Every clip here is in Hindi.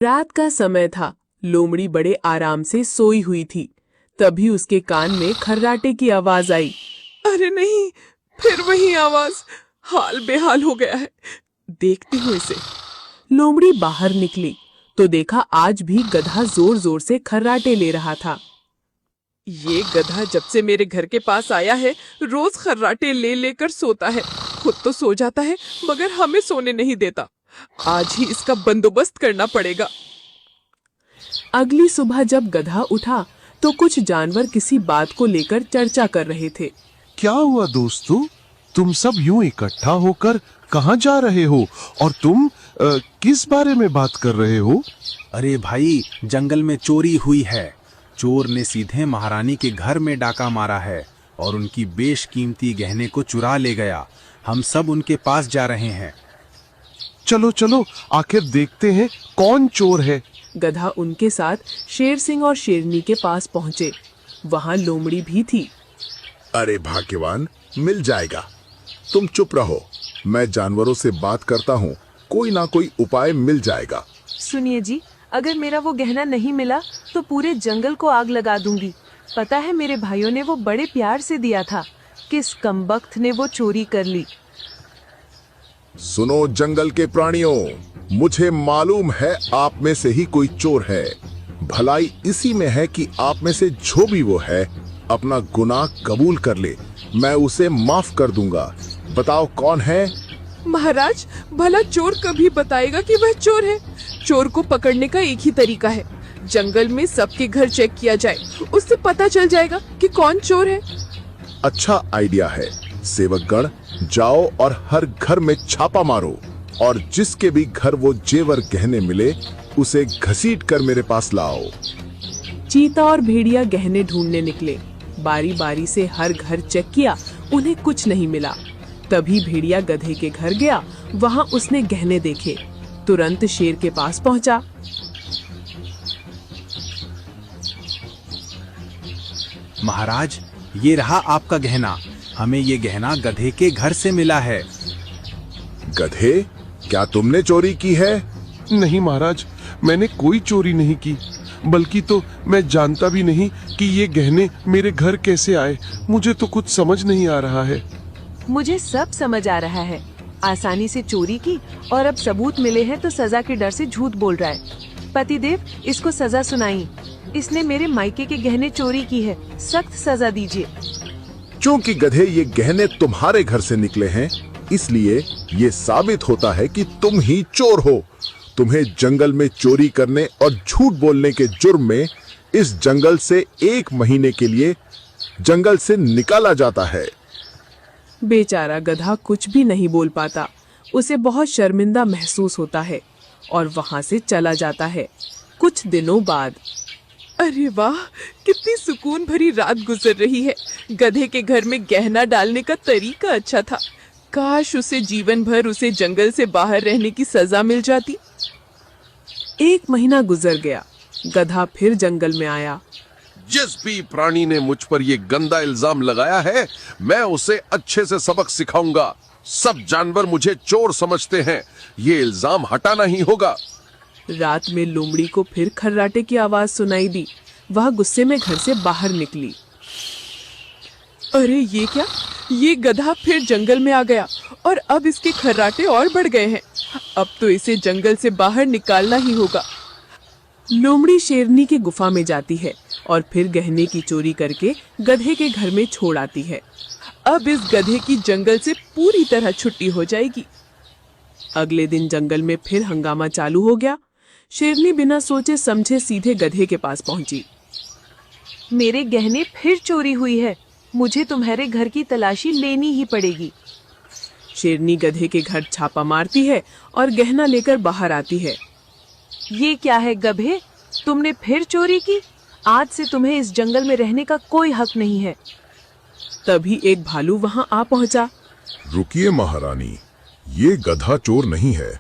रात का समय था। लोमड़ी बड़े आराम से सोई हुई थी। तभी उसके कान में खर्राटे की आवाज आई। अरे नहीं, फिर वही आवाज। हाल बेहाल हो गया है, देखती हूँ इसे। लोमड़ी बाहर निकली तो देखा आज भी गधा जोर जोर से खर्राटे ले रहा था। ये गधा जब से मेरे घर के पास आया है, रोज खर्राटे ले लेकर सोता है। खुद तो सो जाता है मगर हमें सोने नहीं देता। आज ही इसका बंदोबस्त करना पड़ेगा। अगली सुबह जब गधा उठा तो कुछ जानवर किसी बात को लेकर चर्चा कर रहे थे। क्या हुआ दोस्तों, तुम सब यूं इकट्ठा होकर कहाँ जा रहे हो और तुम किस बारे में बात कर रहे हो? अरे भाई, जंगल में चोरी हुई है। चोर ने सीधे महारानी के घर में डाका मारा है और उनकी बेशकीमती गहने को चुरा ले गया। हम सब उनके पास जा रहे हैं। चलो चलो, आखिर देखते हैं कौन चोर है। गधा उनके साथ शेर सिंह और शेरनी के पास पहुंचे। वहां लोमड़ी भी थी। अरे भाग्यवान, मिल जाएगा। तुम चुप रहो, मैं जानवरों से बात करता हूँ, कोई ना कोई उपाय मिल जाएगा। सुनिए जी, अगर मेरा वो गहना नहीं मिला तो पूरे जंगल को आग लगा दूंगी। पता है, मेरे भाइयों ने वो बड़े प्यार से दिया था। किस कमबख्त ने वो चोरी कर ली। सुनो जंगल के प्राणियों, मुझे मालूम है आप में से ही कोई चोर है। भलाई इसी में है कि आप में से जो भी वो है अपना गुनाह कबूल कर ले, मैं उसे माफ कर दूंगा। बताओ कौन है? महाराज, भला चोर कभी बताएगा कि वह चोर है? चोर को पकड़ने का एक ही तरीका है, जंगल में सबके घर चेक किया जाए, उससे पता चल जाएगा कि कौन चोर है। अच्छा आइडिया है। सेवकगण, जाओ और हर घर में छापा मारो और जिसके भी घर वो जेवर गहने मिले उसे घसीट कर मेरे पास लाओ। चीता और भेड़िया गहने ढूंढने निकले। बारी बारी से हर घर चेक किया, उन्हें कुछ नहीं मिला। तभी भेड़िया गधे के घर गया। वहां उसने गहने देखे। तुरंत शेर के पास पहुंचा। महाराज, ये रहा आपका गहना। हमें ये गहना गधे के घर से मिला है। गधे, क्या तुमने चोरी की है? नहीं महाराज, मैंने कोई चोरी नहीं की, बल्कि तो मैं जानता भी नहीं कि ये गहने मेरे घर कैसे आए। मुझे तो कुछ समझ नहीं आ रहा है। मुझे सब समझ आ रहा है। आसानी से चोरी की और अब सबूत मिले हैं तो सजा के डर से झूठ बोल रहा है। पतिदेव, इसको सजा सुनाई। इसने मेरे मायके के गहने चोरी की है, सख्त सजा दीजिए। चूंकि गधे ये गहने तुम्हारे घर से निकले हैं, इसलिए ये साबित होता है कि तुम ही चोर हो। तुम्हें जंगल में चोरी करने और झूठ बोलने के जुर्म में इस जंगल से 1 महीने के लिए जंगल से निकाला जाता है। बेचारा गधा कुछ भी नहीं बोल पाता। उसे बहुत शर्मिंदा महसूस होता है और वहां से चला जाता है। कुछ दिनों बाद, अरे वाह, कितनी सुकून भरी रात गुजर रही है। गधे के घर में गहना डालने का तरीका अच्छा था। काश उसे जीवन भर उसे जंगल से बाहर रहने की सजा मिल जाती। 1 महीना गुजर गया। गधा फिर जंगल में आया। जिस भी प्राणी ने मुझ पर ये गंदा इल्जाम लगाया है, मैं उसे अच्छे से सबक सिखाऊंगा। सब जानवर मुझे चोर समझते हैं, ये इल्जाम हटाना ही होगा। रात में लोमड़ी को फिर खर्राटे की आवाज सुनाई दी। वह गुस्से में घर से बाहर निकली। अरे ये क्या, ये गधा फिर जंगल में आ गया और अब इसके खर्राटे और बढ़ गए हैं। अब तो इसे जंगल से बाहर निकालना ही होगा। लोमड़ी शेरनी की गुफा में जाती है और फिर गहने की चोरी करके गधे के घर में छोड़ आती है। अब इस गधे की जंगल से पूरी तरह छुट्टी हो जाएगी। अगले दिन जंगल में फिर हंगामा चालू हो गया। शेरनी बिना सोचे समझे सीधे गधे के पास पहुंची। मेरे गहने फिर चोरी हुई है। मुझे तुम्हारे घर की तलाशी लेनी ही पड़ेगी। शेरनी गधे के घर छापा मारती है और गहना लेकर बाहर आती है। ये क्या है गधे, तुमने फिर चोरी की? आज से तुम्हें इस जंगल में रहने का कोई हक नहीं है। तभी एक भालू वहां आ पहुंचा। रुकिए महारानी, ये गधा चोर नहीं है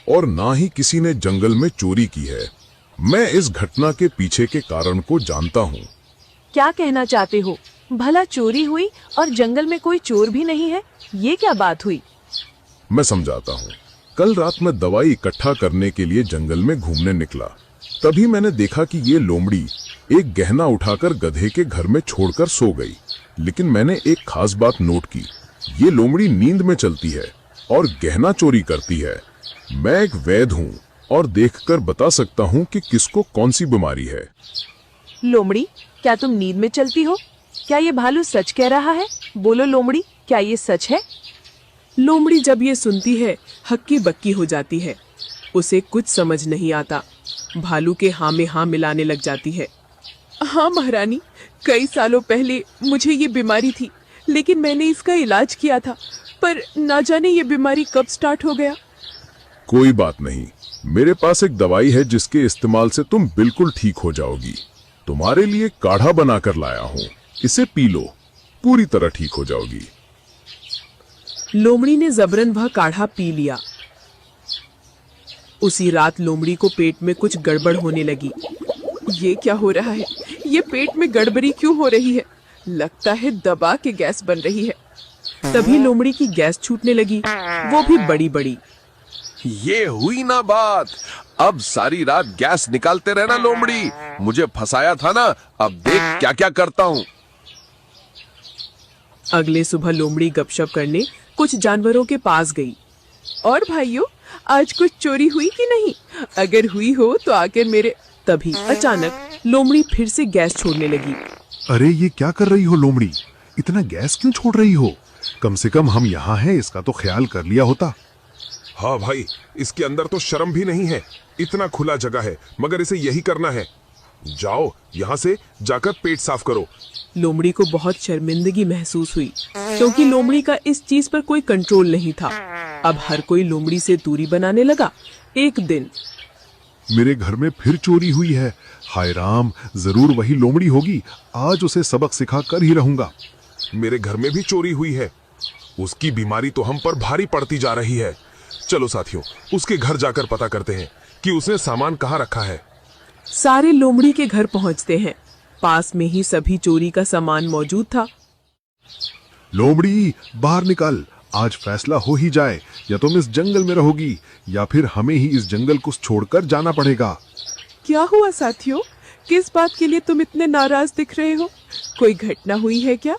और ना ही किसी ने जंगल में चोरी की है। मैं इस घटना के पीछे के कारण को जानता हूँ। क्या कहना चाहते हो? भला चोरी हुई और जंगल में कोई चोर भी नहीं है, ये क्या बात हुई? मैं समझाता हूँ। कल रात मैं दवाई इकट्ठा करने के लिए जंगल में घूमने निकला। तभी मैंने देखा कि ये लोमड़ी एक गहना उठाकर गधे के घर में छोड़कर सो गई। लेकिन मैंने एक खास बात नोट की, ये लोमड़ी नींद में चलती है और गहना चोरी करती है। मैं एक वैद्य हूँ और देखकर बता सकता हूँ कि किसको कौन सी बीमारी है। लोमड़ी, क्या तुम नींद में चलती हो? क्या ये भालू सच कह रहा है? बोलो लोमड़ी, क्या ये सच है? लोमड़ी जब ये सुनती है हक्की बक्की हो जाती है। उसे कुछ समझ नहीं आता। भालू के हाँ में हाँ मिलाने लग जाती है। हाँ महारानी, कई सालों पहले मुझे ये बीमारी थी, लेकिन मैंने इसका इलाज किया था, पर ना जाने ये बीमारी कब स्टार्ट हो गया। कोई बात नहीं, मेरे पास एक दवाई है जिसके इस्तेमाल से तुम बिल्कुल ठीक हो जाओगी। तुम्हारे लिए काढ़ा बनाकर लाया हूँ, इसे पी लो, पूरी तरह ठीक हो जाओगी। लोमड़ी ने जबरन वह काढ़ा पी लिया। उसी रात लोमड़ी को पेट में कुछ गड़बड़ होने लगी। ये क्या हो रहा है? ये पेट में गड़बड़ी क्यों हो रही है? लगता है दबा के गैस बन रही है। तभी लोमड़ी की गैस छूटने लगी, वो भी बड़ी बड़ी। ये हुई ना बात। अब सारी रात गैस निकालते रहना लोमड़ी। मुझे फंसाया था ना, अब देख क्या क्या करता हूँ। अगले सुबह लोमड़ी गपशप करने कुछ जानवरों के पास गई। और भाइयों, आज कुछ चोरी हुई कि नहीं? अगर हुई हो तो आकर मेरे। तभी अचानक लोमड़ी फिर से गैस छोड़ने लगी। अरे ये क्या कर रही हो लोमड़ी? इतना गैस क्यों छोड़ रही हो? कम से कम हम यहाँ हैं, इसका तो ख्याल कर लिया होता। हाँ भाई, इसके अंदर तो शर्म भी नहीं है। इतना खुला जगह है, मगर इसे यही करना है। जाओ यहाँ से जाकर पेट साफ करो। लोमड़ी को बहुत शर्मिंदगी महसूस हुई, क्योंकि लोमड़ी का इस चीज पर कोई कंट्रोल नहीं था। अब हर कोई लोमड़ी से दूरी बनाने लगा। एक दिन मेरे घर में फिर चोरी हुई है। हाय राम, जरूर वही लोमड़ी होगी। आज उसे सबक सिखा कर ही रहूंगा। मेरे घर में भी चोरी हुई है। उसकी बीमारी तो हम पर भारी पड़ती जा रही है। चलो साथियों, उसके घर जाकर पता करते हैं कि उसने सामान कहाँ रखा है। सारे लोमड़ी के घर पहुंचते हैं। पास में ही सभी चोरी का सामान मौजूद था। लोमड़ी, बाहर निकल। आज फैसला हो ही जाए, या तुम इस जंगल में रहोगी या फिर हमें ही इस जंगल को छोड़कर जाना पड़ेगा। क्या हुआ साथियों? किस बात के लिए तुम इतने नाराज दिख रहे हो? कोई घटना हुई है क्या?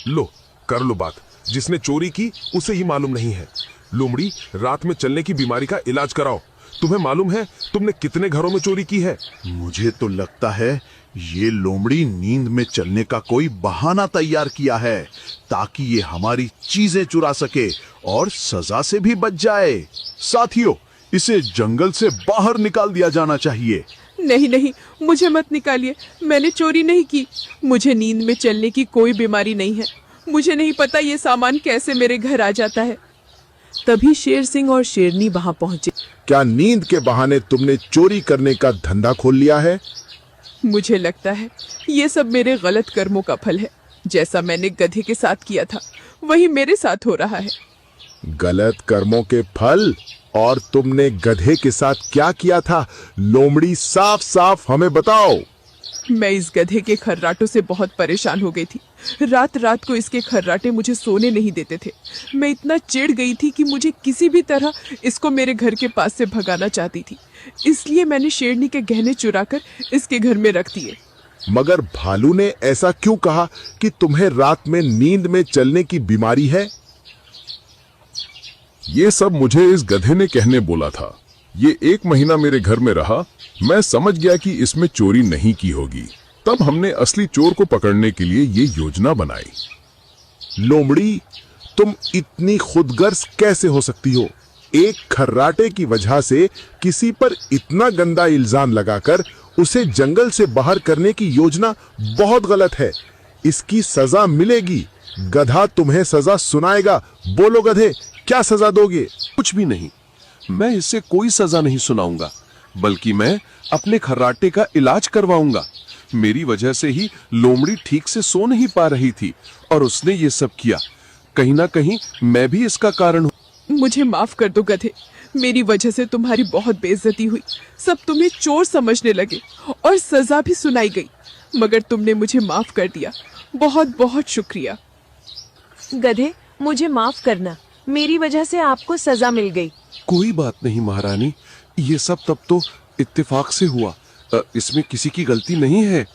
लो, कर लो बात। जिसने चोरी की उसे ही मालूम नहीं है। लोमड़ी, रात में चलने की बीमारी का इलाज कराओ। तुम्हें मालूम है तुमने कितने घरों में चोरी की है? मुझे तो लगता है ये लोमड़ी नींद में चलने का कोई बहाना तैयार किया है, ताकि ये हमारी चीजें चुरा सके और सजा से भी बच जाए। साथियों, इसे जंगल से बाहर निकाल दिया जाना चाहिए। नहीं नहीं, मुझे मत निकालिए। मैंने चोरी नहीं की। मुझे नींद में चलने की कोई बीमारी नहीं है। मुझे नहीं पता ये सामान कैसे मेरे घर आ जाता है। तभी शेर सिंह और शेरनी वहां पहुंचे। क्या नींद के बहाने तुमने चोरी करने का धंधा खोल लिया है? मुझे लगता है ये सब मेरे गलत कर्मों का फल है। जैसा मैंने गधे के साथ किया था, वही मेरे साथ हो रहा है। गलत कर्मों के फल? और तुमने गधे के साथ क्या किया था? लोमड़ी, साफ साफ हमें बताओ। मैं इस गधे के खर्राटों से बहुत परेशान हो गई थी। रात रात को इसके खर्राटे मुझे सोने नहीं देते थे। मैं इतना चिढ़ गई थी कि मुझे किसी भी तरह इसको मेरे घर के पास से भगाना चाहती थी। इसलिए मैंने शेरनी के गहने चुराकर इसके घर में रख दिए। मगर भालू ने ऐसा क्यों कहा कि तुम्हें रात में नींद में चलने की बीमारी है? ये सब मुझे इस गधे ने कहने बोला था। ये 1 महीना मेरे घर में रहा। मैं समझ गया कि इसमें चोरी नहीं की होगी। तब हमने असली चोर को पकड़ने के लिए ये योजना बनाई। लोमड़ी, तुम इतनी खुदगर्ज कैसे हो सकती हो? एक खर्राटे की वजह से किसी पर इतना गंदा इल्जाम लगाकर उसे जंगल से बाहर करने की योजना बहुत गलत है। इसकी सजा मिलेगी। गधा तुम्हें सजा सुनाएगा। बोलो गधे, क्या सजा दोगे? कुछ भी नहीं, मैं इससे कोई सजा नहीं सुनाऊंगा, बल्कि मैं अपने खर्राटे का इलाज करवाऊंगा। मेरी वजह से ही लोमड़ी ठीक से सो नहीं पा रही थी और उसने ये सब किया। कहीं ना कहीं मैं भी इसका कारण हूँ। मुझे माफ कर दो गधे। मेरी वजह से तुम्हारी बहुत बेइज्जती हुई। सब तुम्हें चोर समझने लगे और सजा भी सुनाई गई, मगर तुमने मुझे माफ कर दिया। बहुत बहुत शुक्रिया। गधे, मुझे माफ करना। मेरी वजह से आपको सजा मिल गई। कोई बात नहीं महारानी, ये सब तब तो इत्तेफाक से हुआ। इसमें किसी की गलती नहीं है।